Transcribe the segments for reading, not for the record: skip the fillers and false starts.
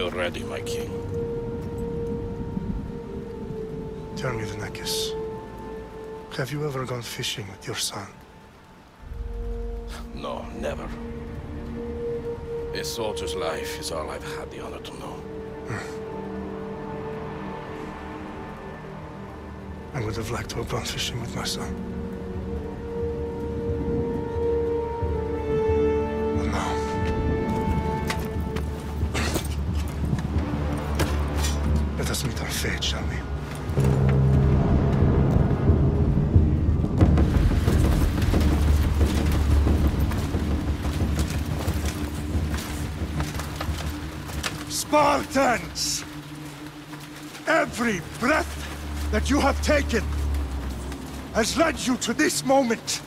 We are ready, my king. Tell me, Venekis, have you ever gone fishing with your son? No, never. A soldier's life is all I've had the honor to know. I would have liked to have gone fishing with my son. But now... Let us meet our fate, shall we? Spartans! Every breath that you have taken has led you to this moment.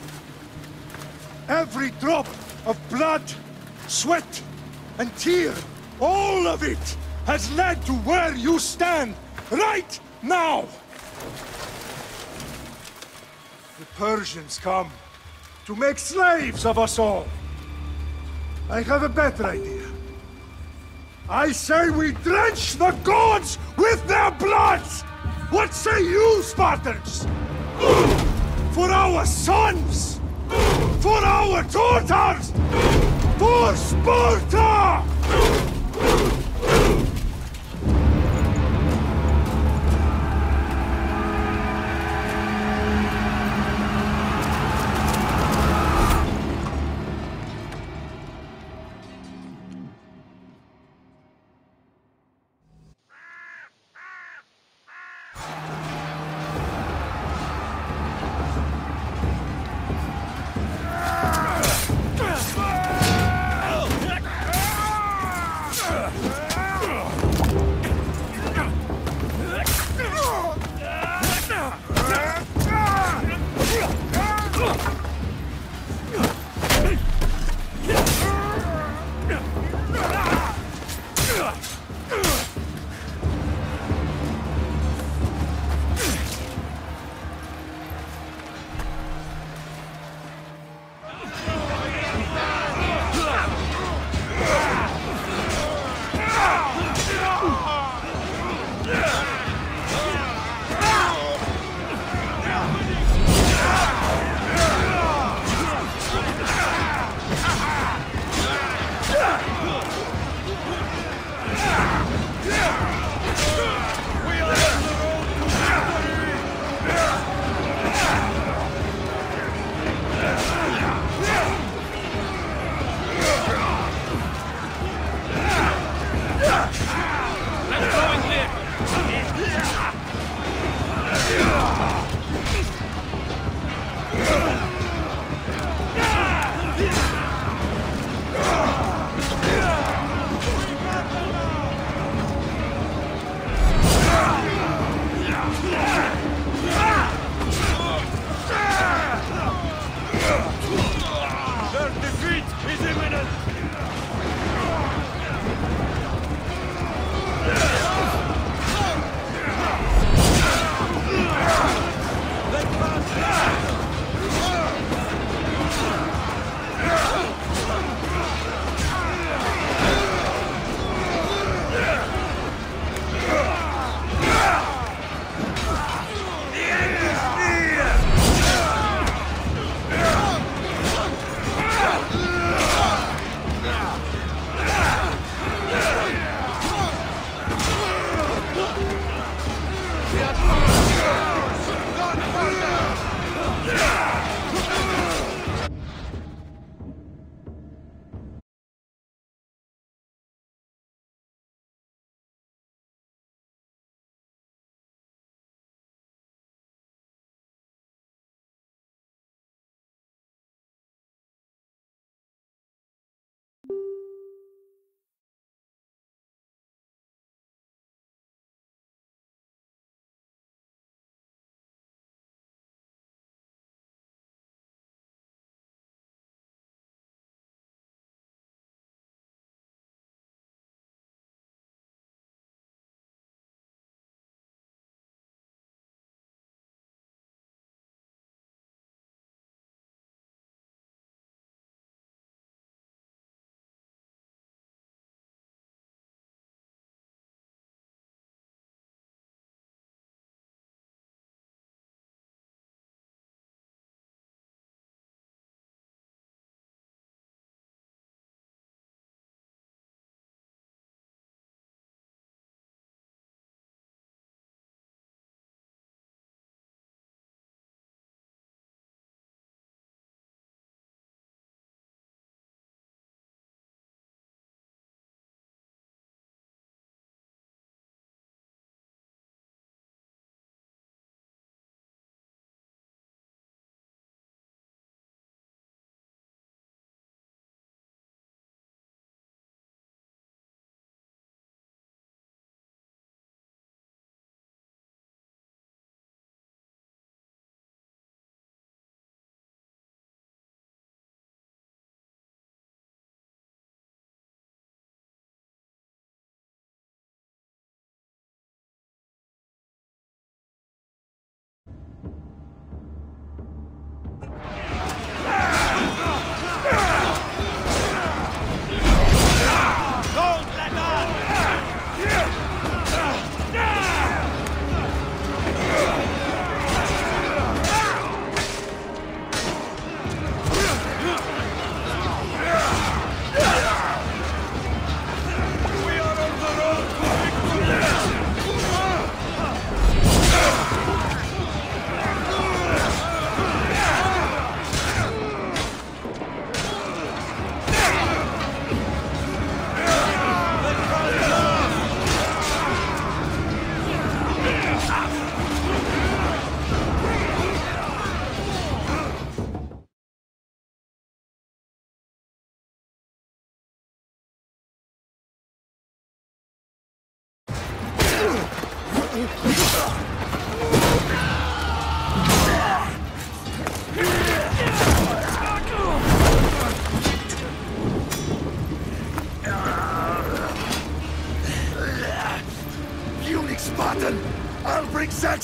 Every drop of blood, sweat, and tear, all of it has led to where you stand right now. The Persians come to make slaves of us all. I have a better idea. I say we drench the gods with their blood! What say you, Spartans? For our sons! For our daughters! For Sparta!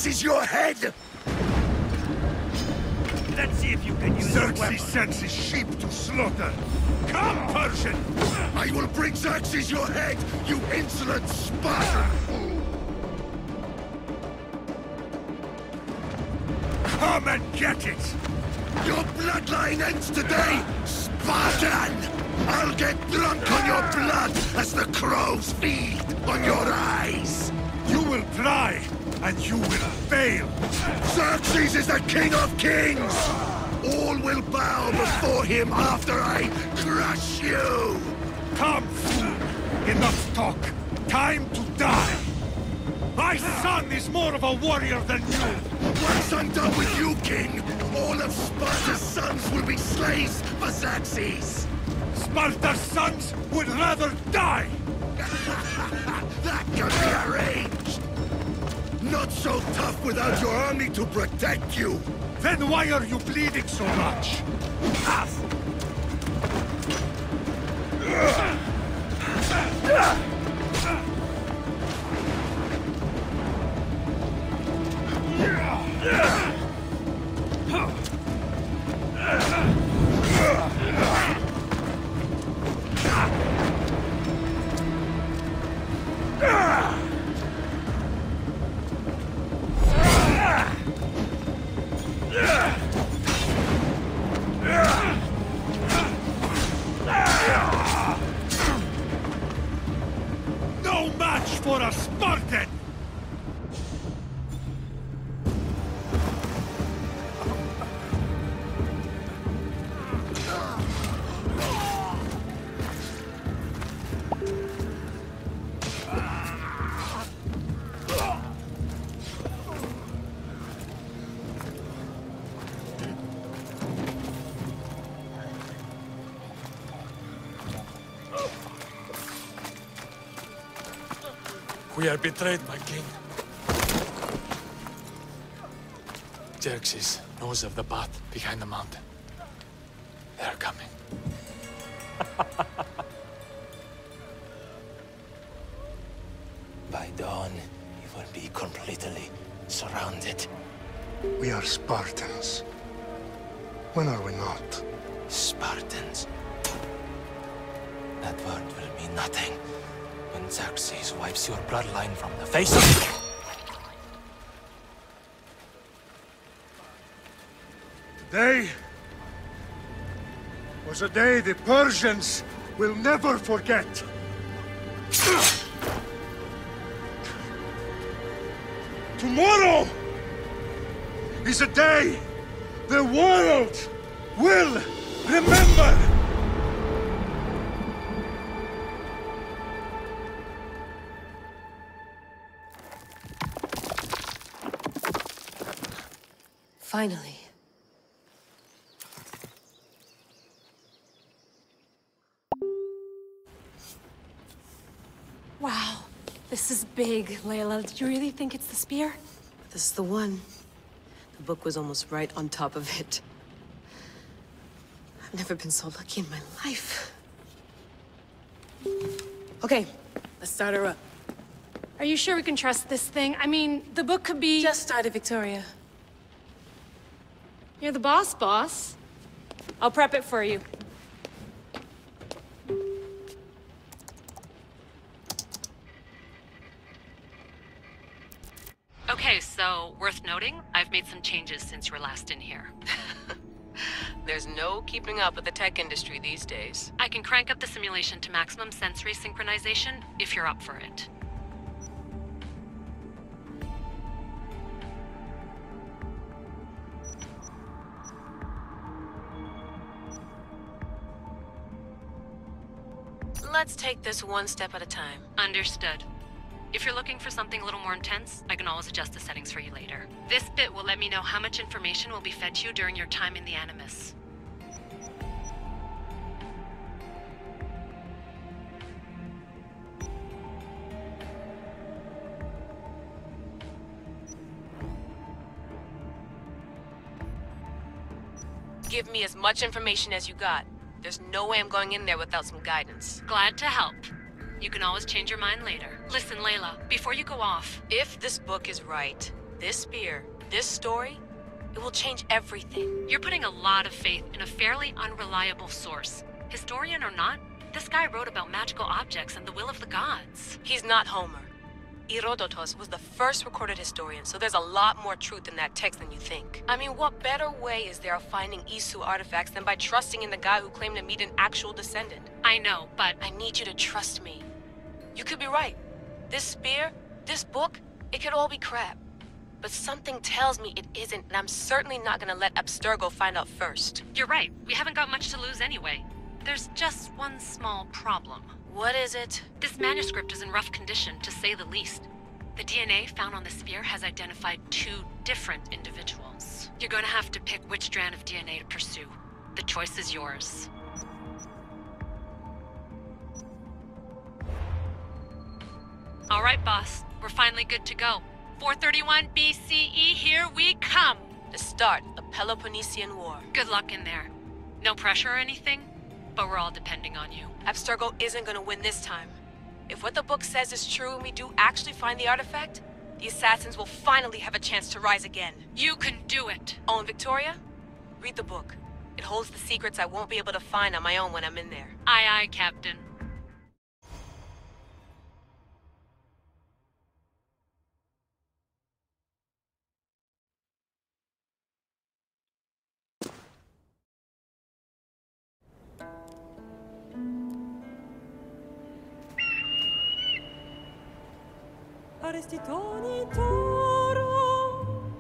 Xerxes your head! Let's see if you can use Xerxes sends his sheep to slaughter. Come, Persian! I will bring Xerxes your head, you insolent Spartan fool! Come and get it! Your bloodline ends today, Spartan! I'll get drunk on your blood as the crows feed on your eyes! You will try, and you will fail! Xerxes is the king of kings! All will bow before him after I crush you! Come, fool! Enough talk! Time to die! My son is more of a warrior than you! Once I'm done with you, king, all of Sparta's sons will be slaves for Xerxes! Sparta's sons would rather die! That can be arranged! Not so tough without your army to protect you! Then why are you bleeding so much? No match for a Spartan! We are betrayed, my king. Xerxes knows of the path behind the mountain. They are coming. By dawn, you will be completely surrounded. We are Spartans. When are we not? Spartans. That word will mean nothing when Xerxes wipes your bloodline from the face of... Today was a day the Persians will never forget. Tomorrow is a day the world will remember. Finally. Wow, this is big, Layla. Did you really think it's the spear? This is the one. The book was almost right on top of it. I've never been so lucky in my life. Okay, let's start her up. Are you sure we can trust this thing? I mean, the book could be... Just started, Victoria. You're the boss. I'll prep it for you. Okay, so worth noting, I've made some changes since you were last in here. There's no keeping up with the tech industry these days. I can crank up the simulation to maximum sensory synchronization if you're up for it. Let's take this one step at a time. Understood. If you're looking for something a little more intense, I can always adjust the settings for you later. This bit will let me know how much information will be fed to you during your time in the Animus. Give me as much information as you got. There's no way I'm going in there without some guidance. Glad to help. You can always change your mind later. Listen, Layla, before you go off... If this book is right, This spear, this story, it will change everything. You're putting a lot of faith in a fairly unreliable source. Historian or not, this guy wrote about magical objects and the will of the gods. He's not Homer. Herodotus was the first recorded historian, so there's a lot more truth in that text than you think. I mean, what better way is there of finding Isu artifacts than by trusting in the guy who claimed to meet an actual descendant? I know, but I need you to trust me. You could be right. This spear, this book, it could all be crap. But something tells me it isn't, and I'm certainly not gonna let Abstergo find out first. you're right. We haven't got much to lose anyway. There's just one small problem. What is it? This manuscript is in rough condition, to say the least. The DNA found on the spear has identified 2 different individuals. You're gonna have to pick which strand of DNA to pursue. The choice is yours. All right, boss. We're finally good to go. 431 BCE, here we come! The start of Peloponnesian War. Good luck in there. No pressure or anything, but we're all depending on you. Abstergo isn't gonna win this time. If what the book says is true and we do actually find the artifact, the assassins will finally have a chance to rise again. You can do it! Oh, and Victoria? Read the book. It holds the secrets I won't be able to find on my own when I'm in there. Aye, aye, Captain. Arrestitoni toro,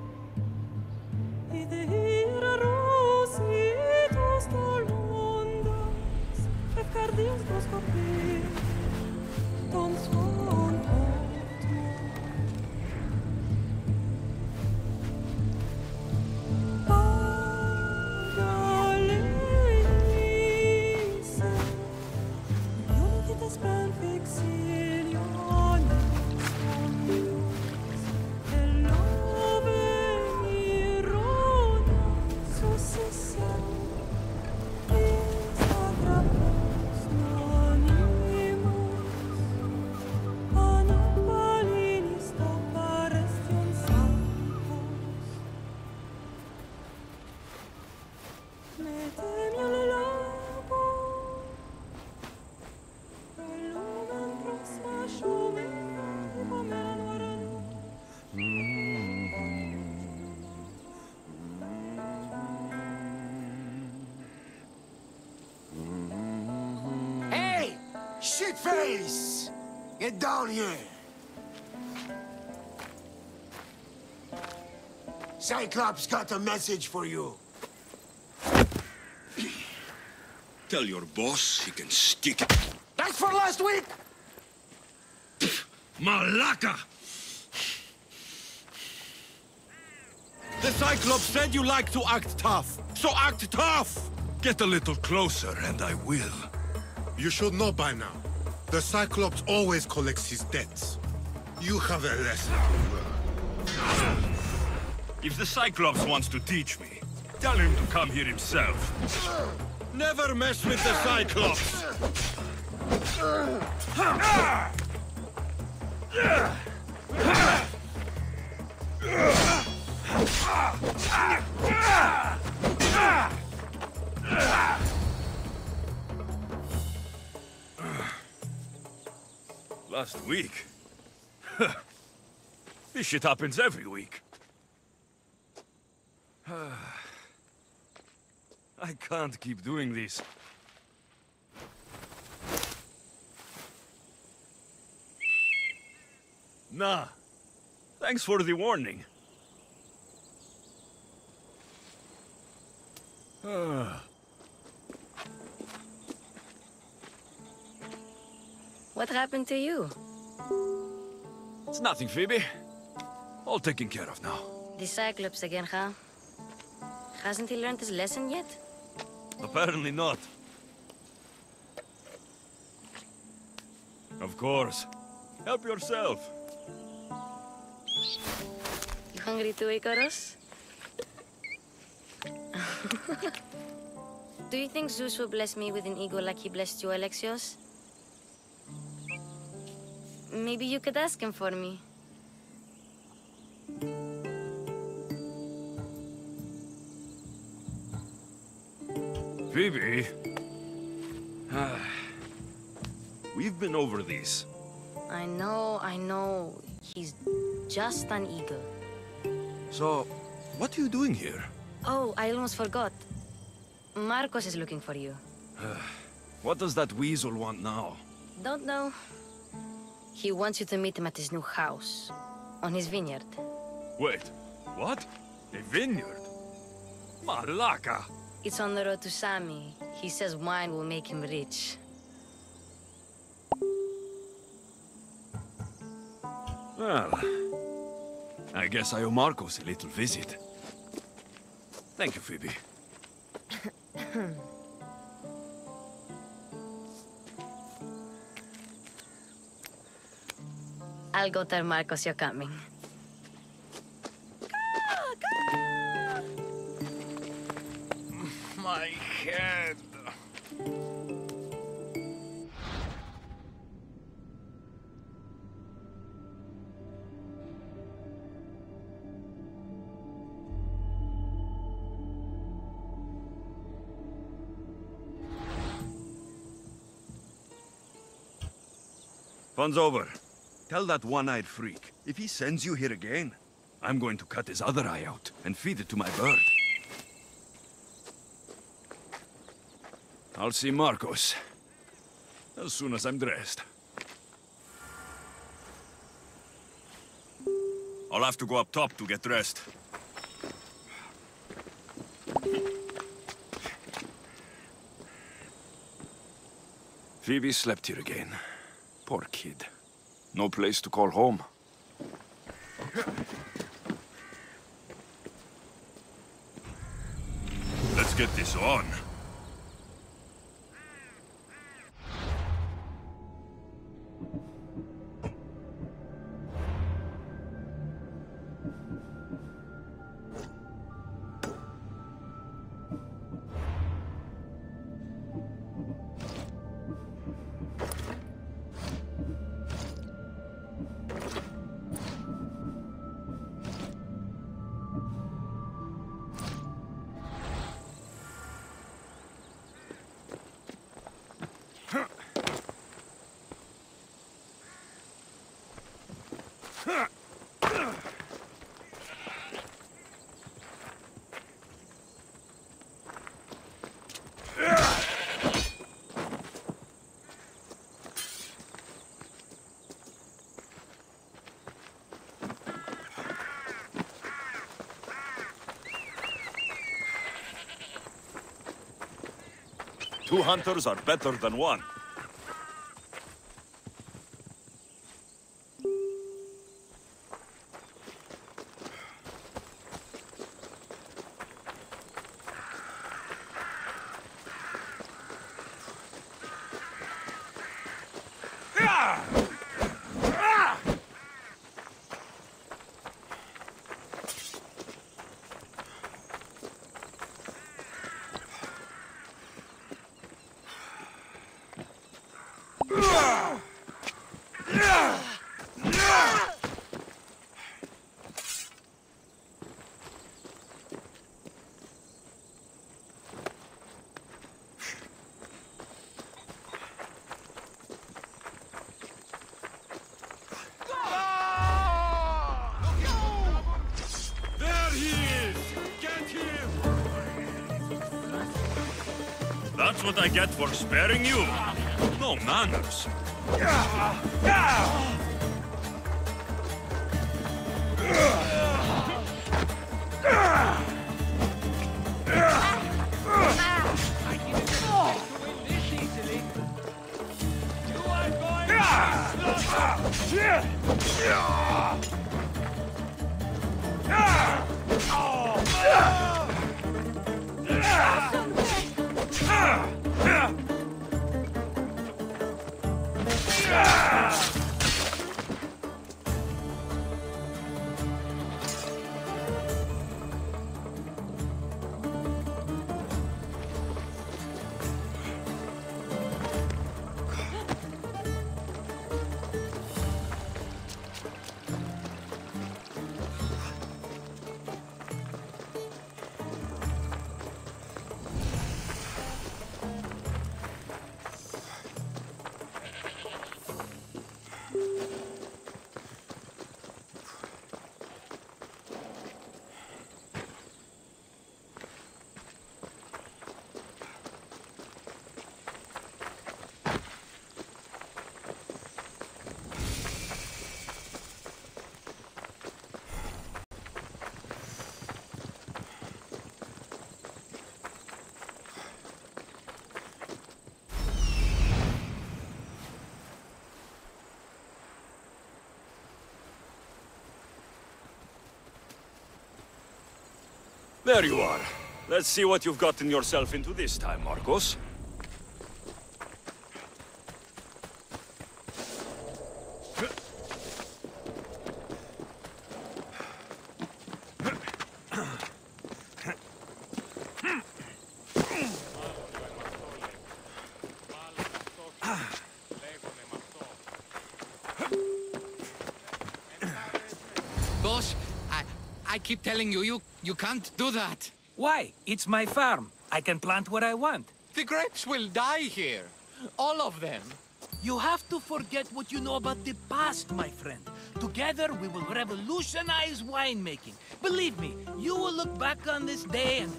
idehira rositos talondas, efcardios proscopir, ton son optmo. Pagaleise, unitas ben fixilionis, Hey! Shitface! Get down here! Cyclops got a message for you. Tell your boss he can stick it. That's for last week! Malaka! The Cyclops said you like to act tough, so act tough! Get a little closer and I will. You should know by now. The Cyclops always collects his debts. You have a lesson to learn. If the Cyclops wants to teach me, tell him to come here himself. Never mess with the Cyclops! Last week? This shit happens every week. I can't keep doing this. Nah. Thanks for the warning. What happened to you? It's nothing, Phoebe. All taken care of now. The Cyclops again, huh? Hasn't he learned his lesson yet? Apparently not. Of course. Help yourself. You hungry too, Icarus? Do you think Zeus will bless me with an ego like he blessed you, Alexios? Maybe you could ask him for me. Phoebe. We've been over these. I know. He's just an eagle. So, what are you doing here? Oh, I almost forgot. Marcos is looking for you. What does that weasel want now? Don't know. He wants you to meet him at his new house. On his vineyard. Wait, what? A vineyard? Malaka! It's on the road to Sami. He says wine will make him rich. Well, I guess I owe Marcos a little visit. Thank you, Phoebe. I'll go tell Marcos you're coming. My head. Fun's over. Tell that one-eyed freak, if he sends you here again, I'm going to cut his other eye out and feed it to my bird. I'll see Marcos as soon as I'm dressed. I'll have to go up top to get dressed. Phoebe slept here again. Poor kid. No place to call home. Let's get this on. Two hunters are better than one. That's what I get for sparing you. No manners. There you are. Let's see what you've gotten yourself into this time, Marcos. Boss, I keep telling you, you can't do that. Why? It's my farm. I can plant what I want. The grapes will die here. All of them. You have to forget what you know about the past, my friend. Together, we will revolutionize winemaking. Believe me, you will look back on this day and...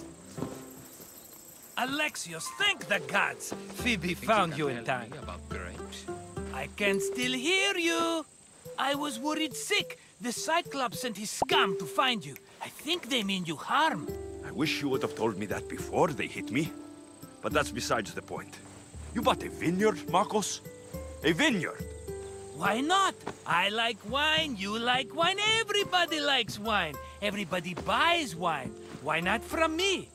Alexios, thank the gods! Phoebe found you in time. About grapes? I can still hear you! I was worried sick. The Cyclops sent his scum to find you. I think they mean you harm. I wish you would have told me that before they hit me. But that's besides the point. You bought a vineyard, Marcos? A vineyard? Why not? I like wine, you like wine, everybody likes wine. Everybody buys wine. Why not from me?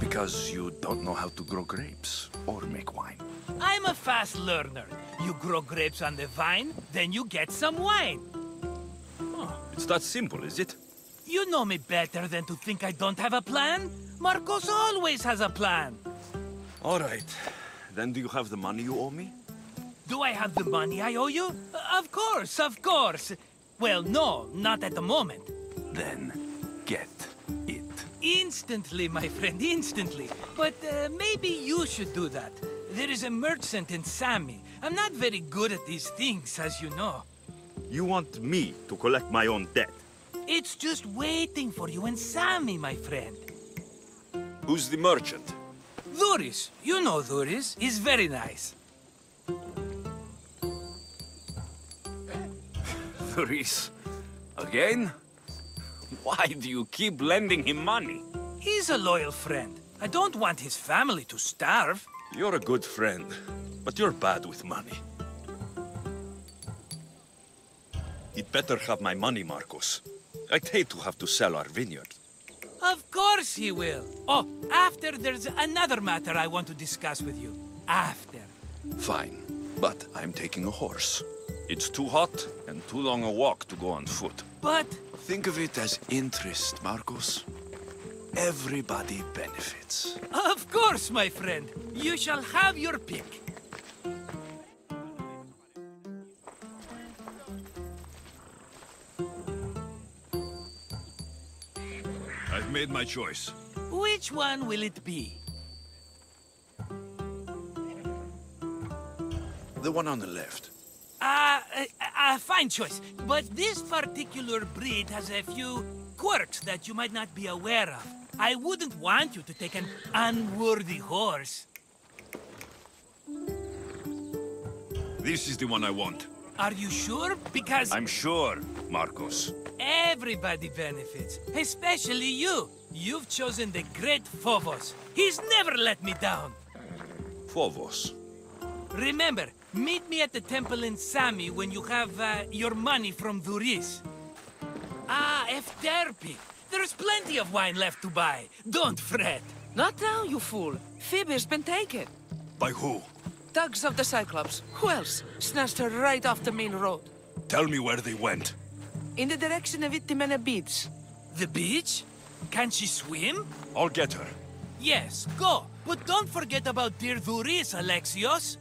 Because you don't know how to grow grapes or make wine. I'm a fast learner. You grow grapes on the vine, then you get some wine. Oh, it's that simple, is it? You know me better than to think I don't have a plan. Marcos always has a plan. All right. Then do you have the money you owe me? Do I have the money I owe you? Of course, of course. Well, no, not at the moment. Then get it. Instantly, my friend, instantly. But maybe you should do that. There is a merchant in Sami. I'm not very good at these things, as you know. You want me to collect my own debt? It's just waiting for you in Sami, my friend. Who's the merchant? Dhuris. You know Dhuris. He's very nice. Dhuris? Again? Why do you keep lending him money? He's a loyal friend. I don't want his family to starve. You're a good friend, but you're bad with money. He'd better have my money, Marcos. I'd hate to have to sell our vineyard. Of course he will. Oh, after there's another matter I want to discuss with you. After. Fine, but I'm taking a horse. It's too hot and too long a walk to go on foot. But... Think of it as interest, Marcos. Everybody benefits. Of course, my friend. You shall have your pick. I've made my choice. Which one will it be? The one on the left. Fine choice. But this particular breed has a few quirks that you might not be aware of. I wouldn't want you to take an unworthy horse. This is the one I want. Are you sure? Because... I'm sure, Marcos. Everybody benefits, especially you. You've chosen the great Phobos. He's never let me down. Phobos? Remember, meet me at the temple in Sami when you have your money from Dhuris. Ah, Efterpi. There's plenty of wine left to buy. Don't fret. Not now, you fool. Phoebe's been taken. By who? Thugs of the Cyclops. Who else? Snatched her right off the main road. Tell me where they went. In the direction of Itimena Beach. The beach? Can she swim? I'll get her. Yes, go. But don't forget about dear Dhuris, Alexios.